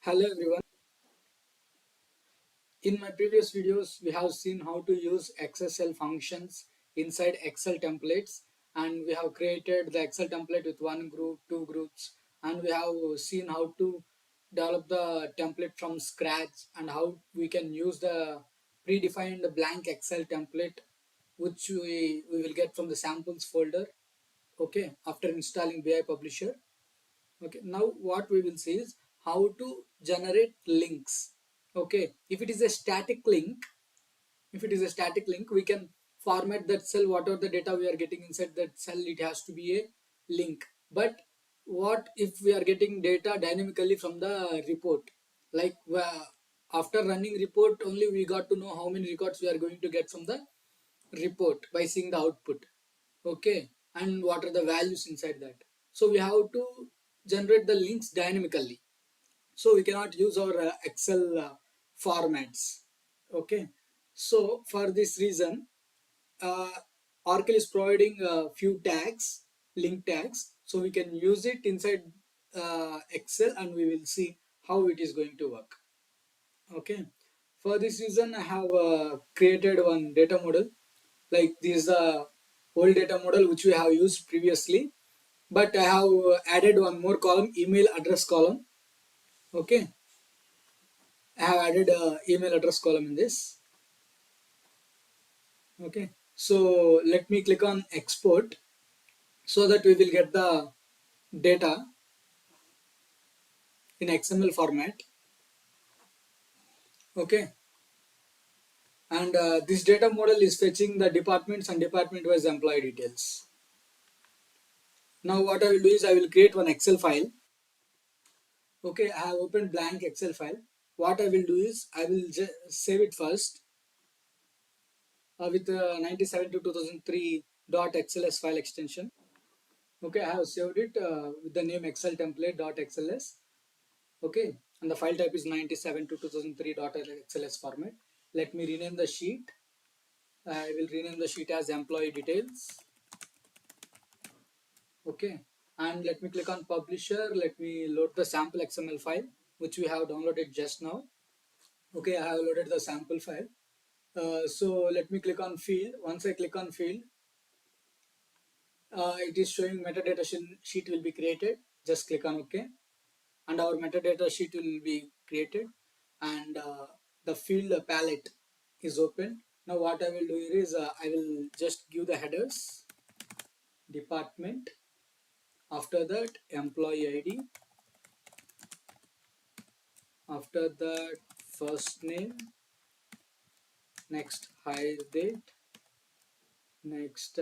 Hello everyone. In my previous videos, we have seen how to use XSL functions inside Excel templates, and we have created the Excel template with one group, two groups, and we have seen how to develop the template from scratch and how we can use the predefined blank Excel template which we will get from the samples folder, okay, after installing BI Publisher. Okay, now what we will see is how to generate links. Okay, if it is a static link, we can format that cell, whatever the data we are getting inside that cell, it has to be a link. But what if we are getting data dynamically from the report? Like after running report only we got to know how many records we are going to get from the report by seeing the output. Okay, and what are the values inside that. So we have to generate the links dynamically, so we cannot use our Excel formats. Okay, so for this reason, uh, Oracle is providing a few tags, link tags, so we can use it inside Excel, and we will see how it is going to work. Okay, for this reason I have created one data model. Like this is the old data model which we have used previously, but I have added one more column, email address column. Okay, I have added a email address column in this. Okay, so let me click on export so that we will get the data in XML format. Okay, and this data model is fetching the departments and department wise employee details. Now what I will do is I will create one Excel file. Okay, I have opened blank Excel file. What I will do is I will save it first with 97 to 2003 .xls file extension. Okay, I have saved it with the name Excel template .xls. Okay, and the file type is 97 to 2003 .xls format. Let me rename the sheet. I will rename the sheet as employee details. Okay, and let me click on publisher. Let me load the sample XML file which we have downloaded just now. Okay, I have loaded the sample file. So let me click on field. Once I click on field, it is showing metadata sheet will be created. Just click on OK, and our metadata sheet will be created, and the field palette is open. Now what I will do here is I will just give the headers, department, after that employee ID, after that first name, next hire date, next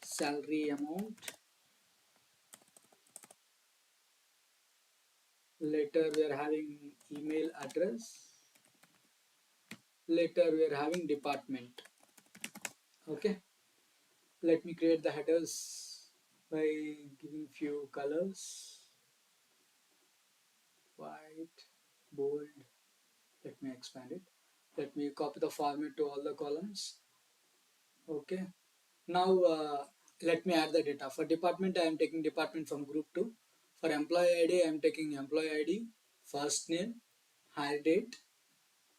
salary amount. Later we are having email address. Later we are having department. Okay, let me create the headers by giving few colors, white, bold. Let me expand it. Let me copy the format to all the columns. Okay, now let me add the data. For department I am taking department from group 2. For employee ID I am taking employee ID, first name, hire date,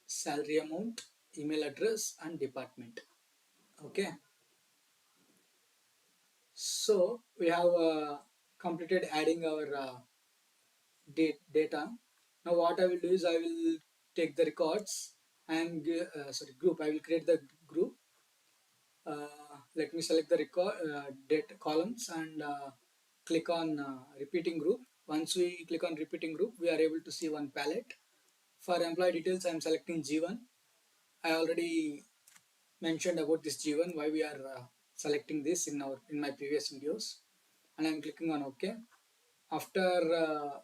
salary amount, email address, and department. Okay, so we have completed adding our data. Now what I will do is I will take the records and group. I will create the group. Let me select the record date columns and click on repeating group. Once we click on repeating group, we are able to see one palette. For employee details, I am selecting G1. I already mentioned about this G1, why we are selecting this in my previous videos, and I'm clicking on OK. After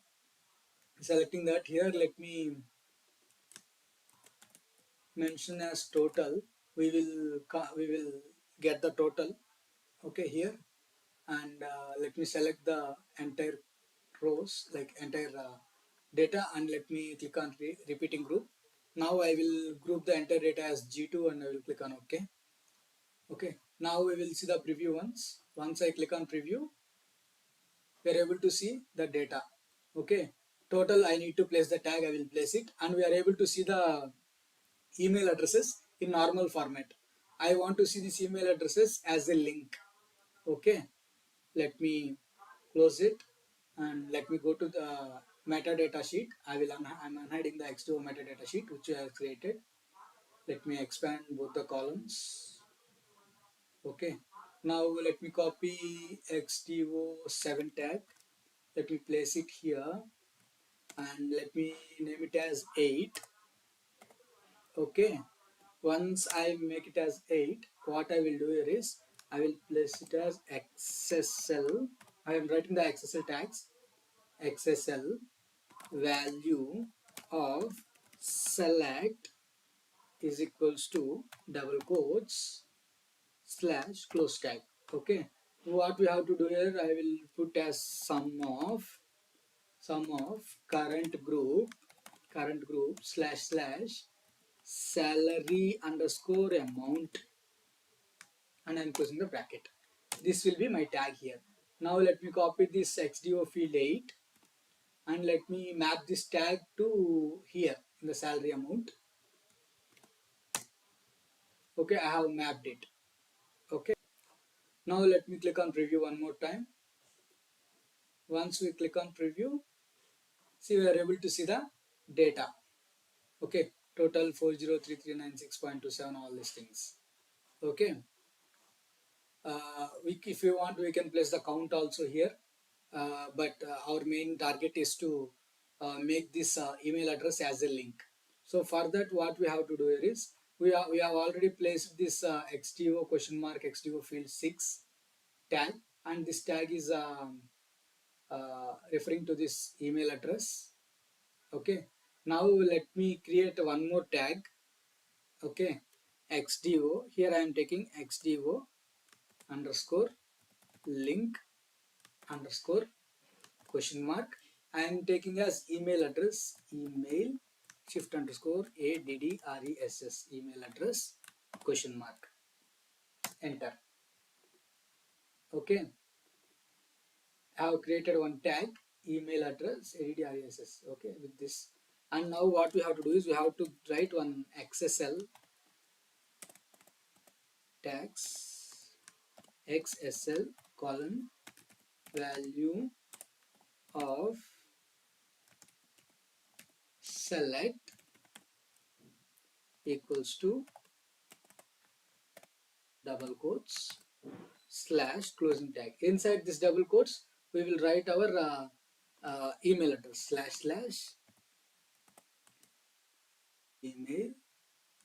selecting that, here let me mention as total. We will get the total. Okay, here, and let me select the entire rows, like entire data, and let me click on repeating group. Now I will group the entire data as G2 and I will click on OK. Okay, now we will see the preview once. Once I click on preview, we are able to see the data. Okay, total I need to place the tag, I will place it, and we are able to see the email addresses in normal format. I want to see these email addresses as a link. Okay, let me close it and let me go to the metadata sheet. I'm unhiding the X2 metadata sheet which I have created. Let me expand both the columns. Okay, now let me copy XTO7 tag. Let me place it here and let me name it as 8. Okay, once I make it as 8, what I will do here is I will place it as XSL. I am writing the XSL tags. XSL value of select is equals to double quotes slash close tag. Okay, what we have to do here, I will put as sum of current group slash slash salary underscore amount, and I'm closing the bracket. This will be my tag here. Now let me copy this XDO field 8 and let me map this tag to here in the salary amount. Okay, I have mapped it. Okay, now let me click on preview one more time. Once we click on preview, see, we are able to see the data. Okay, total 403396.27, all these things. Okay, if you want, we can place the count also here, but our main target is to make this email address as a link. So for that, what we have to do here is we have already placed this XTO question mark XTO field 6 tag, and this tag is referring to this email address. Okay, now let me create one more tag. Okay, XDO, here I am taking XDO underscore link underscore question mark. I am taking as email address, email shift underscore address, email address question mark, enter. Okay, I have created one tag, email address address. Okay, with this, and now what we have to do is we have to write one XSL tags, XSL column value of select equals to double quotes slash closing tag. Inside this double quotes, we will write our email address slash slash email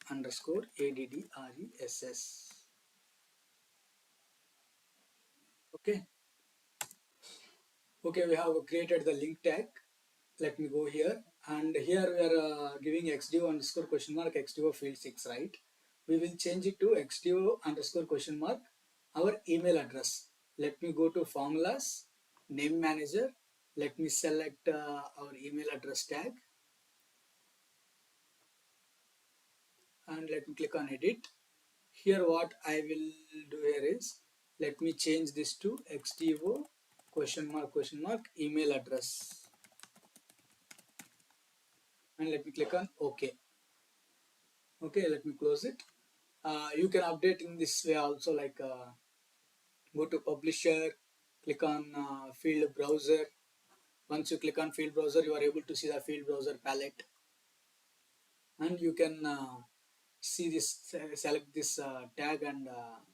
underscore address. Okay. Okay, we have created the link tag. Let me go here, and here we are giving xdo underscore question mark xdo field 6, right? We will change it to xdo underscore question mark our email address. Let me go to formulas, name manager. Let me select our email address tag and let me click on edit. Here what I will do here is let me change this to xdo question mark email address, and let me click on OK. Okay, let me close it. You can update in this way also, like go to publisher, click on field browser. Once you click on field browser, you are able to see the field browser palette, and you can see this, select this tag, and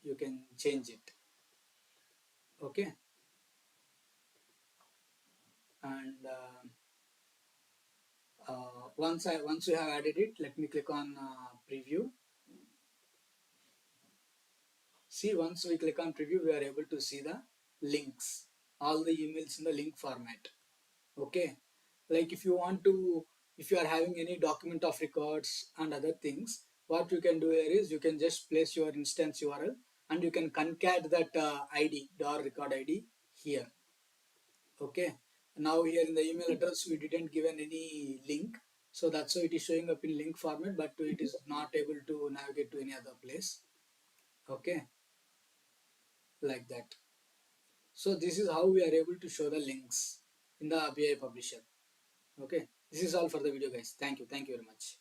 you can change it. Okay, and once you have added it, let me click on preview. See, once we click on preview, we are able to see the links, all the emails in the link format. Okay, like if you are having any document of records and other things, what you can do here is you can just place your instance URL and you can concat that ID, DOR record ID here. Okay, now here in the email address we didn't given any link, so that's why it is showing up in link format, but it is not able to navigate to any other place. Okay, like that. So this is how we are able to show the links in the BI publisher. Okay, this is all for the video, guys. Thank you very much.